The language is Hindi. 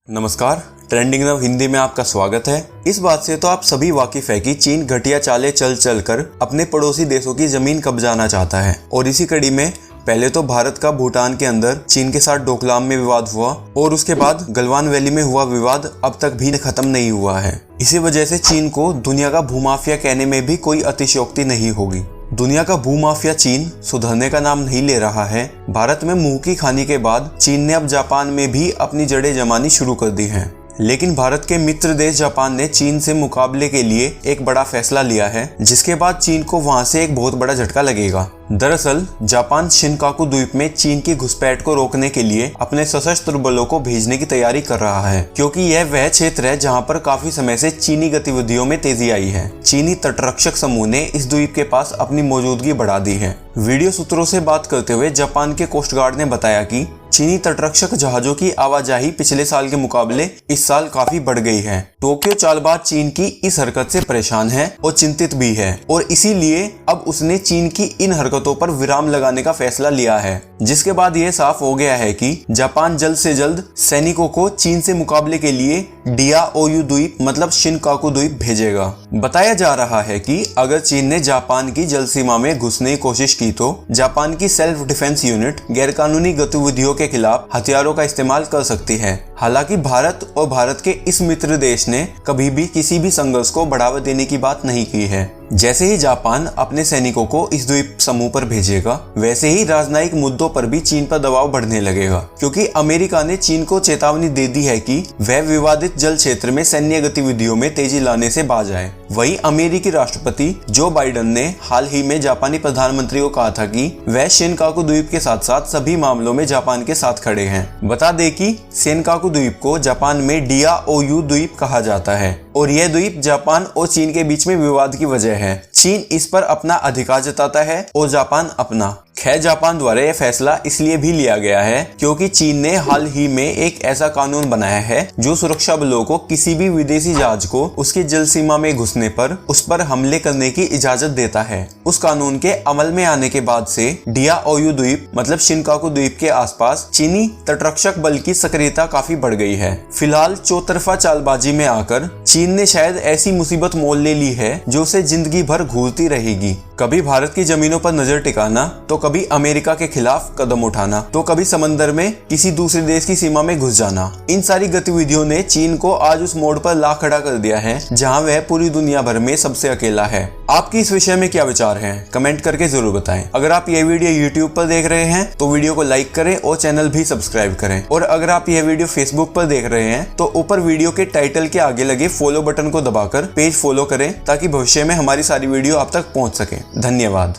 नमस्कार, ट्रेंडिंग नव हिंदी में आपका स्वागत है। इस बात से तो आप सभी वाकिफ है कि चीन घटिया चालें चल कर अपने पड़ोसी देशों की जमीन कब्जाना चाहता है। और इसी कड़ी में पहले तो भारत का भूटान के अंदर चीन के साथ डोकलाम में विवाद हुआ और उसके बाद गलवान वैली में हुआ विवाद अब तक भी खत्म नहीं हुआ है। इसी वजह से चीन को दुनिया का भूमाफिया कहने में भी कोई अतिशयोक्ति नहीं होगी। दुनिया का भूमाफिया चीन सुधरने का नाम नहीं ले रहा है। भारत में मुंह की खानी के बाद चीन ने अब जापान में भी अपनी जड़ें जमानी शुरू कर दी हैं। लेकिन भारत के मित्र देश जापान ने चीन से मुकाबले के लिए एक बड़ा फैसला लिया है, जिसके बाद चीन को वहां से एक बहुत बड़ा झटका लगेगा। दरअसल जापान शिनकाकू द्वीप में चीन की घुसपैठ को रोकने के लिए अपने सशस्त्र बलों को भेजने की तैयारी कर रहा है, क्योंकि यह वह क्षेत्र है जहां पर काफी समय से चीनी गतिविधियों में तेजी आई है। चीनी तटरक्षक समूह ने इस द्वीप के पास अपनी मौजूदगी बढ़ा दी है। वीडियो सूत्रों से बात करते हुए जापान के कोस्ट गार्ड ने बताया कि चीनी तटरक्षक जहाजों की आवाजाही पिछले साल के मुकाबले इस साल काफी बढ़ गई है। टोक्यो चालबाज चीन की इस हरकत से परेशान है और चिंतित भी है और इसीलिए अब उसने चीन की इन हरकतों पर विराम लगाने का फैसला लिया है, जिसके बाद यह साफ हो गया है कि जापान जल्द से जल्द सैनिकों को चीन से मुकाबले के लिए डियाओयू द्वीप मतलब शिनकाकू द्वीप भेजेगा। बताया जा रहा है कि अगर चीन ने जापान की जल सीमा में घुसने की कोशिश की तो जापान की सेल्फ डिफेंस यूनिट गैरकानूनी गतिविधियों के खिलाफ हथियारों का इस्तेमाल कर सकती है। हालांकि भारत और भारत के इस मित्र देश ने कभी भी किसी भी संघर्ष को बढ़ावा देने की बात नहीं की है। जैसे ही जापान अपने सैनिकों को इस द्वीप समूह पर भेजेगा, वैसे ही राजनयिक मुद्दों पर भी चीन पर दबाव बढ़ने लगेगा, क्योंकि अमेरिका ने चीन को चेतावनी दे दी है कि वह विवादित जल क्षेत्र में सैन्य गतिविधियों में तेजी लाने से बाज आए। वहीं अमेरिकी राष्ट्रपति जो बाइडेन ने हाल ही में जापानी प्रधानमंत्री को कहा था कि वह शिनकाकू द्वीप के साथ साथ सभी मामलों में जापान के साथ खड़े हैं। बता दें कि शिनकाकू द्वीप को जापान में डियाओयू द्वीप कहा जाता है और यह द्वीप जापान और चीन के बीच में विवाद की वजह है। चीन इस पर अपना अधिकार जताता है और जापान अपना। खैर, जापान द्वारा यह फैसला इसलिए भी लिया गया है क्योंकि चीन ने हाल ही में एक ऐसा कानून बनाया है जो सुरक्षा बलों को किसी भी विदेशी जहाज को उसकी जल सीमा में घुसने पर उस पर हमले करने की इजाजत देता है। उस कानून के अमल में आने के बाद से डियाओयू द्वीप मतलब शिनकाकू द्वीप के आसपास चीनी तटरक्षक बल की सक्रियता काफी बढ़ गई है। फिलहाल चौतरफा चालबाजी में आकर चीन ने शायद ऐसी मुसीबत मोल ले ली है जो उसे जिंदगी भर घूरती रहेगी। कभी भारत की जमीनों पर नजर टिकाना, तो कभी अमेरिका के खिलाफ कदम उठाना, तो कभी समंदर में किसी दूसरे देश की सीमा में घुस जाना। इन सारी गतिविधियों ने चीन को आज उस मोड़ पर ला खड़ा कर दिया है जहां वह पूरी दुनिया भर में सबसे अकेला है। आपकी इस विषय में क्या विचार हैं? कमेंट करके जरूर बताएं। अगर आप ये वीडियो यूट्यूब पर देख रहे हैं तो वीडियो को लाइक करें और चैनल भी सब्सक्राइब करें। और अगर आप यह वीडियो फेसबुक पर देख रहे हैं तो ऊपर वीडियो के टाइटल के आगे लगे फॉलो बटन को दबाकर पेज फॉलो करें ताकि भविष्य में हमारी सारी वीडियो आप तक पहुंच सके। धन्यवाद।